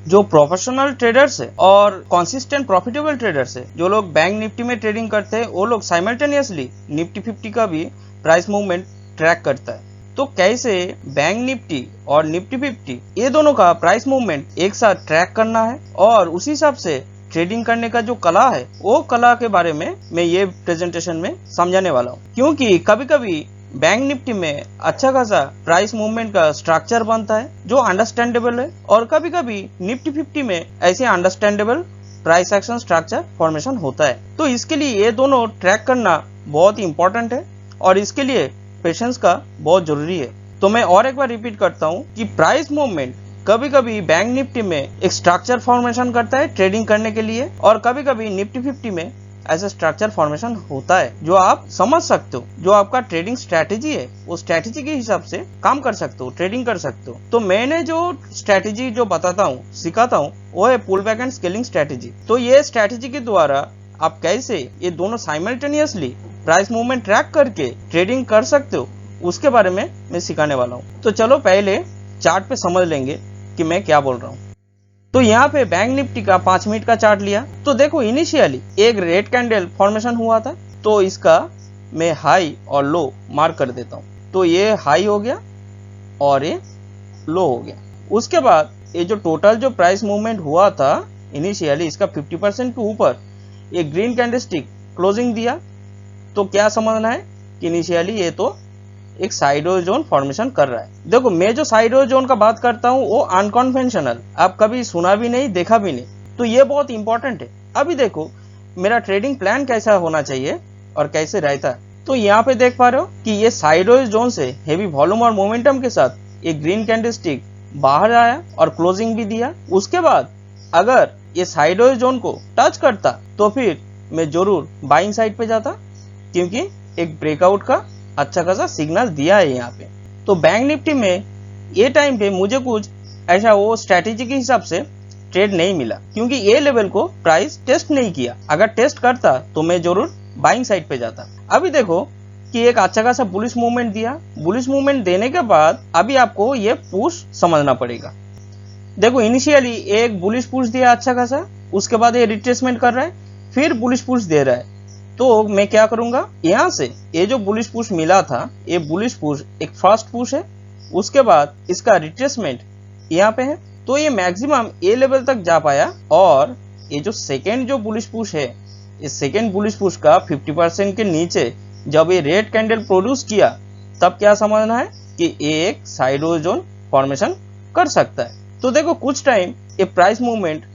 जो professional traders है और कंसिस्टेंट प्रॉफिटेबल ट्रेडर्स है, जो लोग बैंक निफ्टी में ट्रेडिंग करते हैं, वो लोग साइमल्टेनियसली निफ्टी 50 का भी प्राइस मूवमेंट ट्रैक करता है। तो कैसे बैंक निफ्टी और निफ्टी 50 ये दोनों का प्राइस मूवमेंट एक साथ ट्रैक करना है और उसी हिसाब से ट्रेडिंग करने का जो कला है, वो कला के बारे में मैं ये प्रेजेंटेशन में समझाने वाला हूँ। क्योंकि कभी कभी बैंक निफ्टी में अच्छा खासा प्राइस मूवमेंट का स्ट्रक्चर बनता है जो अंडरस्टैंडेबल है, और कभी कभी निफ्टी 50 में ऐसे understandable price action structure formation होता है। तो इसके लिए ये दोनों ट्रैक करना बहुत ही इंपॉर्टेंट है और इसके लिए पेशेंस का बहुत जरूरी है। तो मैं और एक बार रिपीट करता हूँ कि प्राइस मूवमेंट कभी कभी बैंक निफ्टी में एक स्ट्रक्चर फॉर्मेशन करता है ट्रेडिंग करने के लिए, और कभी कभी निफ्टी 50 में ऐसा स्ट्रक्चर फॉर्मेशन होता है जो आप समझ सकते हो। जो आपका ट्रेडिंग स्ट्रेटेजी है, वो स्ट्रेटेजी के हिसाब से काम कर सकते हो, ट्रेडिंग कर सकते हो। तो मैंने जो स्ट्रेटेजी जो बताता हूँ, सिखाता हूँ, वो है pull back and scaling strategy. तो ये स्ट्रेटेजी के द्वारा आप कैसे ये दोनों साइमल्टेनियसली प्राइस मूवमेंट ट्रैक करके ट्रेडिंग कर सकते हो, उसके बारे में मैं सिखाने वाला हूँ। तो चलो पहले चार्ट पे समझ लेंगे कि मैं क्या बोल रहा हूँ। तो यहाँ पे बैंक निफ्टी का 5 मिनट का चार्ट लिया तो देखो इनिशियली एक रेड कैंडल फॉर्मेशन हुआ था, तो इसका मैं हाई और लो मार्क कर देता हूँ। तो ये हाई हो गया और ये लो हो गया। उसके बाद ये जो टोटल जो प्राइस मूवमेंट हुआ था इनिशियली, इसका 50% के ऊपर ये ग्रीन कैंडलस्टिक क्लोजिंग दिया। तो क्या समझना है कि इनिशियली ये तो एक साइडवेज जोन फॉर्मेशन कर रहा है। देखो मैं जो साइडवेज जोन का बात करता हूँ वो अनकन्वेंशनल, आप कभी सुना भी नहीं, देखा भी नहीं, तो ये बहुत इंपॉर्टेंट है। अभी देखो मेरा ट्रेडिंग प्लान कैसा होना चाहिए और कैसे रहता है। तो यहाँ पे देख पा रहे हो कि ये साइडवेज जोन से हेवी वॉल्यूम और मोमेंटम के साथ एक ग्रीन कैंडलस्टिक बाहर आया और क्लोजिंग भी दिया। उसके बाद अगर ये साइडवेज जोन को टच करता तो फिर मैं जरूर बाइंग साइड पे जाता, क्योंकि एक ब्रेकआउट का अच्छा खासा सिग्नल दिया है यहाँ पे। तो बैंक निफ्टी में ये टाइम पे मुझे कुछ ऐसा वो स्ट्रेटेजी के हिसाब से ट्रेड नहीं मिला, क्योंकि ये लेवल को प्राइस टेस्ट नहीं किया। अगर टेस्ट करता तो मैं जरूर बाइंग साइड पे जाता। अभी देखो कि एक अच्छा खासा बुलिश मूवमेंट दिया। बुलिश मूवमेंट देने के बाद अभी आपको ये पुश समझना पड़ेगा। देखो इनिशियली एक बुलिश पुश दिया अच्छा खासा, उसके बाद ये रिट्रेसमेंट कर रहा है, फिर बुलिश पुश दे रहा है। तो मैं क्या करूंगा, यहाँ से ये जो बुलिश पुश मिला था, ये बुलिश पुश एक फर्स्ट पुश है, उसके बाद इसका रिट्रेसमेंट यहाँ पे है, तो ये मैक्सिमम ए लेवल तक जा पाया। और ये जो सेकेंड जो बुलिश पुश है, इस सेकेंड बुलिश पुश का 50% के नीचे जब ये रेड कैंडल प्रोड्यूस किया, तब क्या समझना है कि ये एक साइडवेज जोन फॉर्मेशन कर सकता है। तो देखो कुछ टाइम ये प्राइस मूवमेंट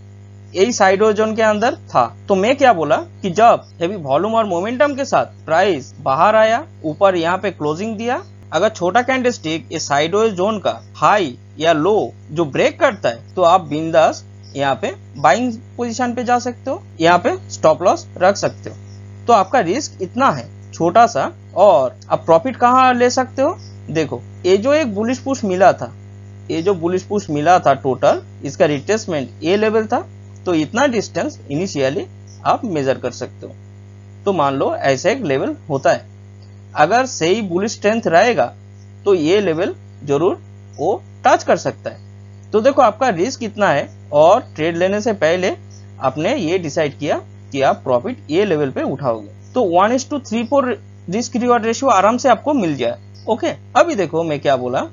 यही साइडवेज जोन के अंदर था। तो मैं क्या बोला कि जब हेवी वॉल्यूम और मोमेंटम के साथ प्राइस बाहर आया, ऊपर यहाँ पे क्लोजिंग दिया, अगर छोटा कैंडलस्टिक ये साइडवेज जोन का हाई या लो जो ब्रेक करता है, तो आप बिंदास यहाँ पे बाइंग पोजीशन पे जा सकते हो, यहाँ पे स्टॉप लॉस रख सकते हो। तो आपका रिस्क इतना है छोटा सा, और आप प्रॉफिट कहाँ ले सकते हो। देखो ये जो एक बुलिश पुश मिला था, ये जो बुलिश पुश मिला था टोटल, इसका रिट्रेसमेंट ये लेवल था, तो इतना डिस्टेंस इनिशियली आप मेजर कर सकते हो। तो मान लो ऐसा एक लेवल होता है, अगर सही बुलिश स्ट्रेंथ रहेगा तो ये लेवल जरूर वो टच कर सकता है। तो देखो आपका रिस्क इतना है, और ट्रेड लेने से पहले आपने ये डिसाइड किया कि आप प्रॉफिट ये लेवल पे उठाओगे, तो 1:3-4 रिस्क रिवॉर्ड रेशियो आराम से आपको मिल जाए। ओके, अभी देखो मैं क्या बोला।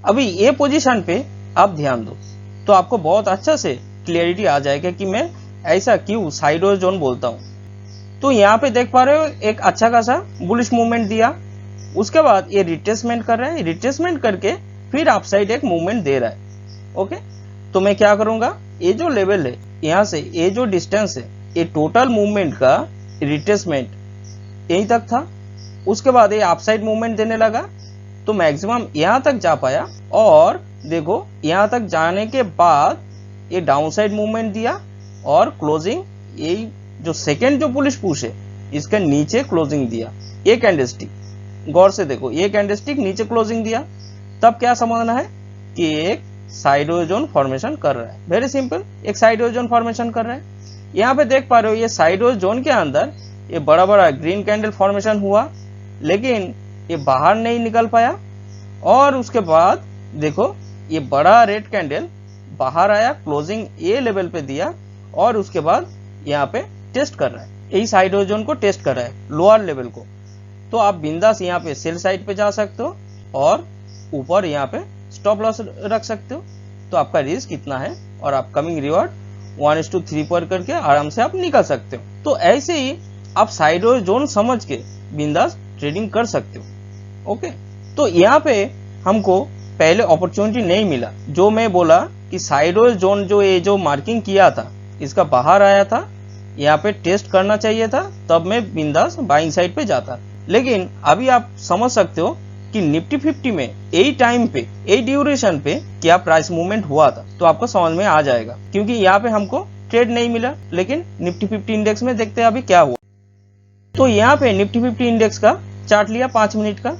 अभी ये पोजीशन पे आप ध्यान दो तो आपको बहुत अच्छा से क्लियरिटी आ जाएगा कि मैं ऐसा क्यों साइडवेज जोन बोलता हूँ। तो यहाँ पे देख पा रहे हो एक अच्छा खासा बुलिश मूवमेंट दिया, उसके बाद ये रिट्रेसमेंट कर रहा है, रिट्रेसमेंट करके फिर अपसाइड एक मूवमेंट दे रहा है। ओके, तो मैं क्या करूंगा, ये जो लेवल है यहाँ से ये जो डिस्टेंस है, ये टोटल मूवमेंट का रिट्रेसमेंट यहीं तक था। उसके बाद ये अपसाइड मूवमेंट देने लगा, तो मैक्सिमम यहाँ तक जा पाया, और देखो यहाँ तक जाने के बाद ये डाउनसाइड मूवमेंट दिया और क्लोजिंग, यही जो सेकेंड जो बुलिश पुश है इसके नीचे क्लोजिंग दिया। ये कैंडलस्टिक गौर से देखो, ये कैंडलस्टिक नीचे क्लोजिंग दिया, तब क्या समझना है कि एक साइडवेज जोन फॉर्मेशन कर रहा है। वेरी सिंपल, एक साइडवेज जोन फॉर्मेशन कर रहा है। यहाँ पे देख पा रहे हो ये साइडवेज जोन के अंदर ये बड़ा बड़ा ग्रीन कैंडल फॉर्मेशन हुआ, लेकिन ये बाहर नहीं निकल पाया, और उसके बाद देखो ये बड़ा रेड कैंडल बाहर आया, क्लोजिंग ए लेवल पे दिया और उसके बाद यहाँ पे टेस्ट कर रहा है, यही साइड वेज जोन को टेस्ट कर रहा है, लोअर लेवल को। तो आप बिंदास यहाँ पे सेल साइड पे जा सकते हो और ऊपर यहाँ पे स्टॉप लॉस रख सकते हो। तो आपका रिस्क कितना है और अपकमिंग रिवॉर्ड 1:3 पर करके आराम से आप निकल सकते हो। तो ऐसे ही आप साइड वेज जोन समझ के बिंदास ट्रेडिंग कर सकते हो। ओके, तो यहाँ पे हमको पहले अपॉर्चुनिटी नहीं मिला, जो मैं बोला कि साइड वेज जोन जो ये जो मार्किंग किया था इसका बाहर आया था, यहाँ पे टेस्ट करना चाहिए था, तब मैं बिंदास बाइंग साइड पे जाता। लेकिन अभी आप समझ सकते हो कि निफ्टी 50 में यही टाइम पे, यही ड्यूरेशन पे क्या प्राइस मूवमेंट हुआ था, तो आपको समझ में आ जाएगा। क्योंकि यहाँ पे हमको ट्रेड नहीं मिला, लेकिन निफ्टी 50 इंडेक्स में देखते हैं अभी क्या हुआ। तो यहाँ पे निफ्टी 50 इंडेक्स का चार्ट लिया 5 मिनट का,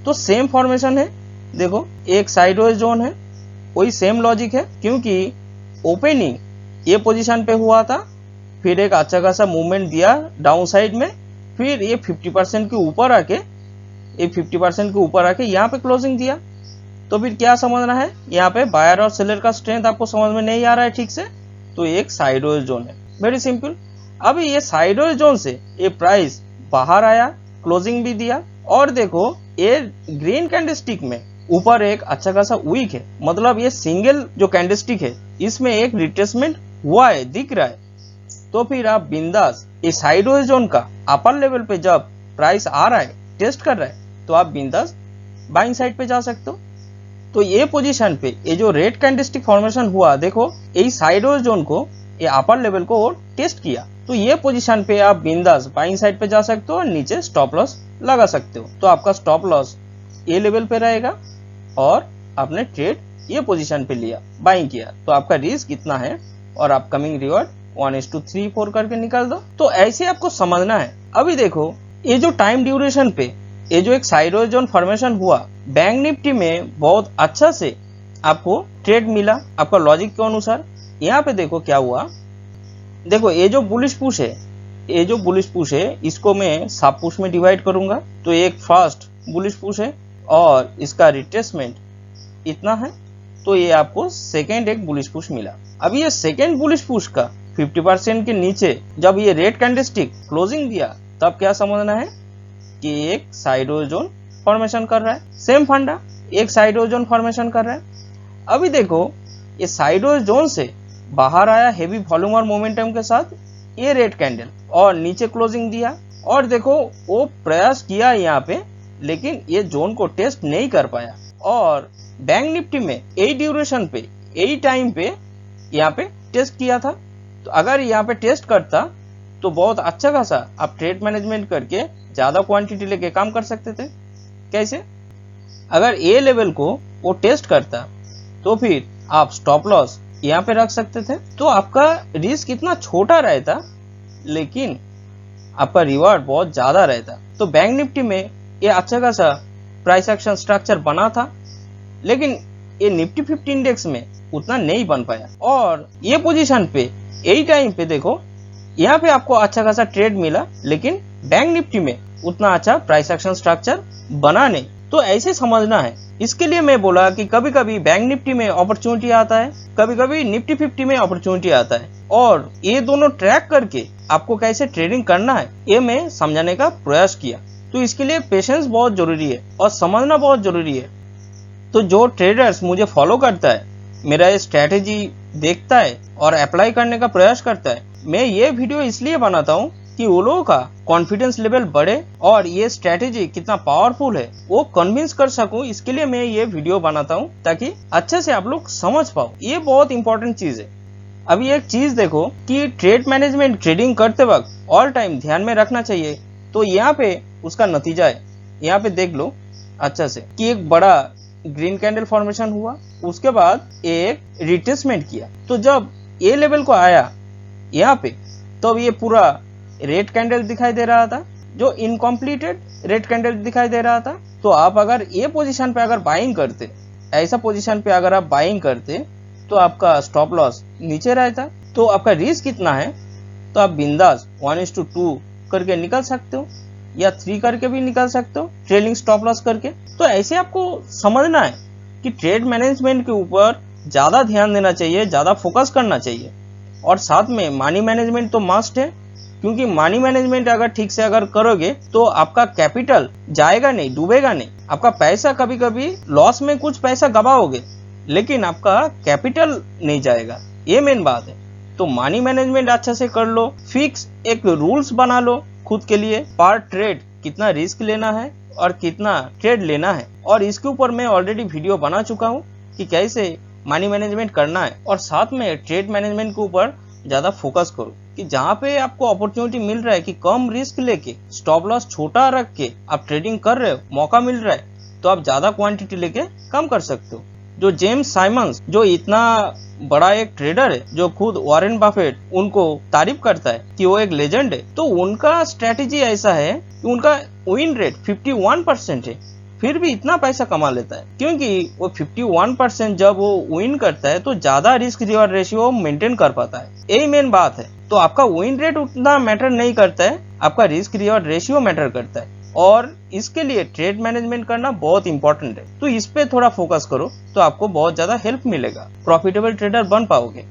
तो सेम फॉर्मेशन है, देखो एक साइडवेज जोन है, वही सेम लॉजिक है। क्योंकि ओपनिंग ये पोजीशन पे हुआ था, फिर एक अच्छा खासा मूवमेंट दिया डाउन साइड में, फिर ये 50% के ऊपर आके, ये 50% के ऊपर आके यहाँ पे क्लोजिंग दिया। तो फिर क्या समझना है, यहाँ पे बायर और सेलर का स्ट्रेंथ आपको समझ में नहीं आ रहा है ठीक से, तो एक साइडवेज जोन है, वेरी सिंपल। अभी ये साइडवेज जोन से ये प्राइस बाहर आया, क्लोजिंग भी दिया, और देखो ये ग्रीन कैंडलस्टिक में ऊपर एक अच्छा खासा वीक है, मतलब ये सिंगल जो कैंडलस्टिक है इसमें एक रिट्रेसमेंट हुआ है, दिख रहा है। तो फिर आप बिंदास ये साइडवेज जोन का अपर लेवल पे जब प्राइस आ रहा है, टेस्ट कर रहा है, तो आप बिंदास बाइंग साइड पे जा सकते हो। तो ये पोजीशन पे ये जो रेड कैंडलस्टिक फॉर्मेशन हुआ, देखो यही साइडवेज जोन को, ये अपर लेवल को टेस्ट किया, तो ये पोजीशन पे आप बिंदास बाइंग साइड पे जा सकते हो और नीचे स्टॉप लॉस लगा सकते हो। तो आपका स्टॉप लॉस ये लेवल पे रहेगा और आपने ट्रेड ये पोजीशन पे लिया, बाइंग किया, तो आपका रिस्क कितना है और अपकमिंग रिवॉर्ड 1:3-4 करके निकाल दो। तो ऐसे आपको समझना है। अभी देखो ये जो टाइम ड्यूरेशन पे ये जो एक साइडवेज जोन फॉर्मेशन हुआ, बैंक निफ्टी में बहुत अच्छा से आपको ट्रेड मिला आपका लॉजिक के अनुसार। यहाँ पे देखो क्या हुआ, देखो ये जो बुलिश पुश है, ये जो बुलिश पुश है इसको मैं सब पुश में डिवाइड करूंगा। तो एक फर्स्ट बुलिश पुश है और इसका रिट्रेसमेंट इतना है, तो ये आपको सेकेंड एक बुलिश पुश मिला। अब ये सेकेंड बुलिश पुश का 50% के नीचे जब ये रेड कैंडलस्टिक क्लोजिंग दिया, तब क्या समझना है कि एक साइडवेज जोन फॉर्मेशन कर रहा है, सेम फंडा एक साइडवेज जोन फॉर्मेशन कर रहा है। अभी देखो ये साइडवेज जोन से बाहर आया हेवी वॉल्यूम और मोमेंटम के साथ, ये रेड कैंडल, और नीचे क्लोजिंग दिया, और देखो वो प्रयास किया यहाँ पे, लेकिन ये जोन को टेस्ट नहीं कर पाया। और बैंक निफ्टी में यही ड्यूरेशन पे, यही टाइम पे यहाँ पे टेस्ट किया था। तो अगर यहाँ पे टेस्ट करता तो बहुत अच्छा खासा आप ट्रेड मैनेजमेंट करके ज्यादा क्वांटिटी लेके काम कर सकते थे। कैसे, अगर ए लेवल को वो टेस्ट करता तो फिर आप स्टॉप लॉस यहाँ पे रख सकते थे, तो आपका रिस्क कितना छोटा रहता, लेकिन आपका रिवॉर्ड बहुत ज्यादा रहता। तो बैंक निफ्टी में ये अच्छा खासा प्राइस एक्शन स्ट्रक्चर बना था, लेकिन ये निफ्टी 50 इंडेक्स में उतना नहीं बन पाया। और ये पोजीशन पे यही टाइम पे देखो यहाँ पे आपको अच्छा खासा ट्रेड मिला, लेकिन बैंक निफ्टी में उतना अच्छा प्राइस एक्शन स्ट्रक्चर बना नहीं। तो ऐसे समझना है। इसके लिए मैं बोला कि कभी कभी बैंक निफ्टी में अपॉर्चुनिटी आता है, कभी कभी निफ्टी 50 में अपॉर्चुनिटी आता है, और ये दोनों ट्रैक करके आपको कैसे ट्रेडिंग करना है ये मैं समझाने का प्रयास किया। तो इसके लिए पेशेंस बहुत जरूरी है और समझना बहुत जरूरी है। तो जो ट्रेडर्स मुझे फॉलो करता है, मेरा ये स्ट्रेटेजी देखता है और अप्लाई करने का प्रयास करता है, मैं ये वीडियो इसलिए बनाता हूँ कि वो लोगों का कॉन्फिडेंस लेवल बढ़े और ये स्ट्रेटेजी कितना पावरफुल है वो कन्विंस कर सकूं। इसके लिए मैं ये वीडियो बनाता हूँ ताकि अच्छे से आप लोग समझ पाओ। ये बहुत इंपॉर्टेंट चीज है। अभी एक चीज देखो कि ट्रेड मैनेजमेंट ट्रेडिंग करते वक्त ऑल टाइम ध्यान में रखना चाहिए। तो यहाँ पे उसका नतीजा है, यहाँ पे देख लो अच्छा से कि एक बड़ा ग्रीन कैंडल फॉर्मेशन हुआ, उसके बाद एक रिट्रेसमेंट किया। तो जब ए लेवल को आया यहाँ पे, तब ये पूरा रेड कैंडल दिखाई दे रहा था, जो इनकम्प्लीटेड रेड कैंडल दिखाई दे रहा था। तो आप अगर ये पोजीशन पे अगर बाइंग करते, ऐसा पोजीशन पे अगर आप बाइंग करते, तो आपका स्टॉप लॉस नीचे रहता। तो आपका रिस्क कितना है, तो आप बिंदास 1:2 करके निकल सकते हो या 3 करके भी निकल सकते हो, ट्रेलिंग स्टॉप लॉस करके। तो ऐसे आपको समझना है कि ट्रेड मैनेजमेंट के ऊपर ज्यादा ध्यान देना चाहिए, ज्यादा फोकस करना चाहिए। और साथ में मनी मैनेजमेंट तो मस्ट है, क्योंकि मनी मैनेजमेंट अगर ठीक से अगर करोगे तो आपका कैपिटल जाएगा नहीं, डूबेगा नहीं। आपका पैसा कभी कभी लॉस में कुछ पैसा गवाओगे, लेकिन आपका कैपिटल नहीं जाएगा, ये मेन बात है। तो मनी मैनेजमेंट अच्छा से कर लो, फिक्स एक रूल्स बना लो खुद के लिए, पर ट्रेड कितना रिस्क लेना है और कितना ट्रेड लेना है। और इसके ऊपर मैं ऑलरेडी वीडियो बना चुका हूँ कि कैसे मनी मैनेजमेंट करना है। और साथ में ट्रेड मैनेजमेंट के ऊपर ज्यादा फोकस करो कि जहाँ पे आपको अपॉर्चुनिटी मिल रहा है कि कम रिस्क लेके स्टॉप लॉस छोटा रख के आप ट्रेडिंग कर रहे हो, मौका मिल रहा है, तो आप ज्यादा क्वांटिटी लेके कम कर सकते हो। जो जेम्स साइमंस जो इतना बड़ा एक ट्रेडर है, जो खुद वॉरेन बफेट उनको तारीफ करता है कि वो एक लेजेंड है, तो उनका स्ट्रेटेजी ऐसा है कि उनका विन रेट 51% है, फिर भी इतना पैसा कमा लेता है क्योंकि वो 51% जब वो विन करता है तो ज्यादा रिस्क रिवॉर्ड रेशियो मेंटेन कर पाता है। यही मेन बात है। तो आपका विन रेट उतना मैटर नहीं करता है, आपका रिस्क रिवॉर्ड रेशियो मैटर करता है। और इसके लिए ट्रेड मैनेजमेंट करना बहुत इंपॉर्टेंट है। तो इस पे थोड़ा फोकस करो तो आपको बहुत ज्यादा हेल्प मिलेगा, प्रॉफिटेबल ट्रेडर बन पाओगे।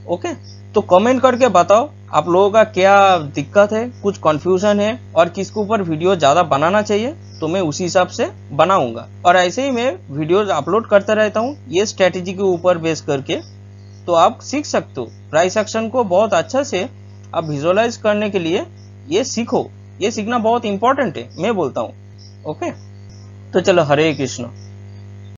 ओके, तो कमेंट करके बताओ आप लोगों का क्या दिक्कत है, कुछ कंफ्यूजन है और किसके ऊपर वीडियो ज्यादा बनाना चाहिए, तो मैं उसी हिसाब से बनाऊंगा। और ऐसे ही मैं वीडियोज अपलोड करता रहता हूँ ये स्ट्रेटेजी के ऊपर बेस करके, तो आप सीख सकते हो। प्राइस एक्शन को बहुत अच्छा से आप विजुअलाइज करने के लिए ये सीखो, ये सीखना बहुत इंपॉर्टेंट है, मैं बोलता हूँ। ओके, तो चलो, हरे कृष्ण।